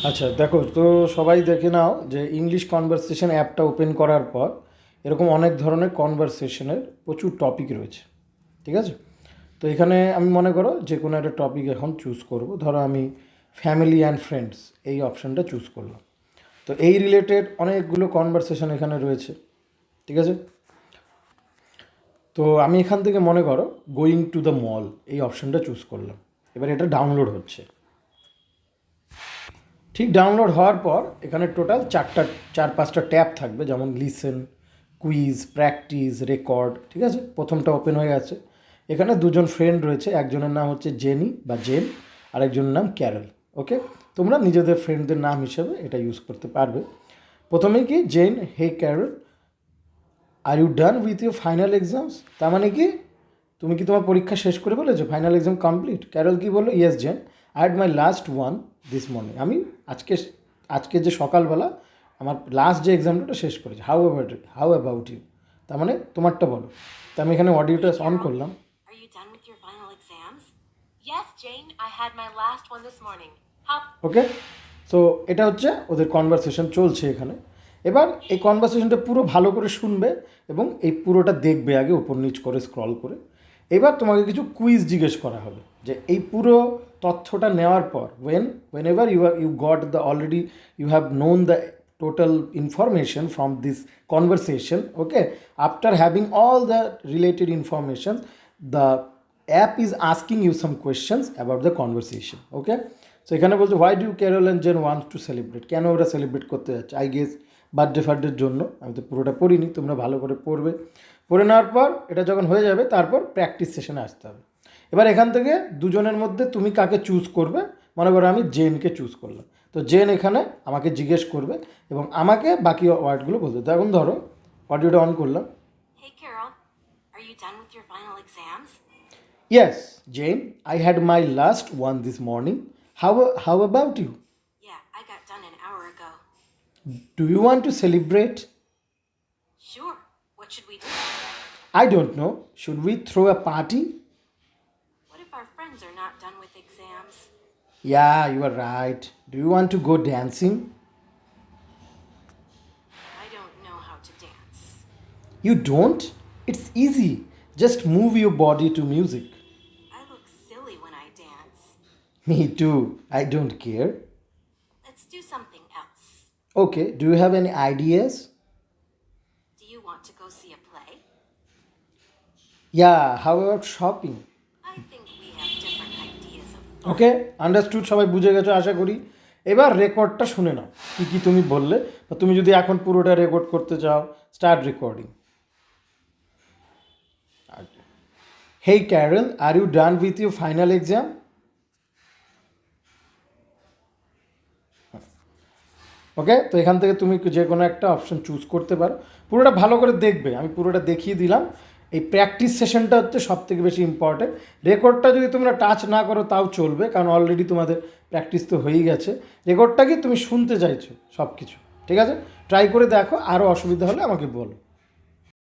আচ্ছা দেখো তো, সবাই দেখে নাও যে ইংলিশ কনভারসেশন অ্যাপটা ওপেন করার পর এরকম অনেক ধরনের কনভারসেশনের প্রচুর টপিক রয়েছে, ঠিক আছে? তো এখানে আমি মনে করো যে কোনো একটা টপিক এখন চুজ করব, ধরো আমি ফ্যামিলি অ্যান্ড ফ্রেন্ডস এই অপশানটা চুজ করলাম। তো এই রিলেটেড অনেকগুলো কনভারসেশন এখানে রয়েছে, ঠিক আছে? তো আমি এখান থেকে মনে করো গোয়িং টু দ্য মল এই অপশানটা চুজ করলাম। এবার এটা ডাউনলোড হচ্ছে। ঠিক ডাউনলোড হওয়ার পর এখানে টোটাল চার পাঁচটা ট্যাব থাকবে, যেমন লিসেন, কুইজ, প্র্যাকটিস, রেকর্ড, ঠিক আছে? প্রথমটা ওপেন হয়ে গেছে। এখানে দুজন ফ্রেন্ড রয়েছে, একজনের নাম হচ্ছে জেনি বা জেন, আর একজনের নাম ক্যারল। ওকে, তোমরা নিজেদের ফ্রেন্ডদের নাম হিসেবে এটা ইউজ করতে পারবে। প্রথমেই কি Jane, hey Carol, are you done with your final exams? তার মানে কি তুমি কি তোমার পরীক্ষা শেষ করে বলেছো, ফাইনাল এক্সাম কমপ্লিট? ক্যারল কি বললো, yes Jane, I had my last one this morning. আমি আজকে আজকে যে সকালবেলা আমার লাস্ট যে এক্সামটা শেষ করেছি। How about you? তার মানে তোমারটা বলো। তো আমি এখানে অডিওটা অন করলাম। Are you done with your final exams? Yes, Jane, I had my last one this morning. How? Okay, so এটা হচ্ছে ওদের কনভারসেশন চলছে এখানে। এবার এই কনভারসেশনটা পুরো ভালো করে শুনবে এবং এই পুরোটা দেখবে আগে, উপর নিচ করে স্ক্রল করে। এবার তোমাকে কিছু কুইজ জিজ্ঞেস করা হবে যে এই পুরো তথ্যটা নেওয়ার পর whenever you got the already you have known the total information from this conversation, okay, after having all the related information, the app is asking you some questions about the conversation, okay? So এখানে বলছে why do Carol and Jane want to celebrate, কেন ওরা celebrate করতে যাচ্ছে? I guess বার্থডের জন্য। আমি তো পুরোটা পড়িনি, তোমরা ভালো করে পড়বে। পড়ে নেওয়ার পর এটা যখন হয়ে যাবে তারপর প্র্যাকটিস সেশনে আসতে হবে। এবার এখান থেকে দুজনের মধ্যে তুমি কাকে চুজ করবে? মনে করো আমি জেনকে চুজ করলাম। তো জেন এখানে আমাকে জিজ্ঞেস করবে এবং আমাকে বাকি ওয়ার্ডগুলো বলতে। তো এখন ধরো অডিওটা অন করলাম। Hey, Carol, are you done with your final exams? Yes Jane, I had my last one this morning. How about you? Yeah, I got done an hour ago. Do you want to celebrate? Sure. What should we do? I don't know. Should we throw a party? What if our friends are not done with exams? Yeah, you are right. Do you want to go dancing? I don't know how to dance. You don't? It's easy. Just move your body to music. I look silly when I dance. Me too. I don't care. Let's do something else. Okay, do you have any ideas? Do you want to go see a play? Yeah, how about shopping? I think we have different ideas of fun. Okay, understood, সবাই বুঝে গেছো আশা করি। এবার রেকর্ডটা শুনে নাও কী কী তুমি বললে, বা তুমি যদি এখন পুরোটা রেকর্ড করতে চাও, start recording. Hey Carol, are you done with your final exam? Okay, তো এখান থেকে তুমি যে কোনো একটা অপশন চুজ করতে পারো। পুরোটা ভালো করে দেখবে, আমি পুরোটা দেখিয়ে দিলাম। এই প্র্যাকটিস সেশনটা হচ্ছে সব থেকে বেশি ইম্পর্টেন্ট। রেকর্ডটা যদি তোমরা টাচ না করো তাও চলবে, কারণ অলরেডি তোমাদের প্র্যাকটিস তো হয়েই গেছে। রেকর্ডটা কি তুমি শুনতে চাইছো সব কিছু, ঠিক আছে? ট্রাই করে দেখো, আরও অসুবিধা হলে আমাকে বলো।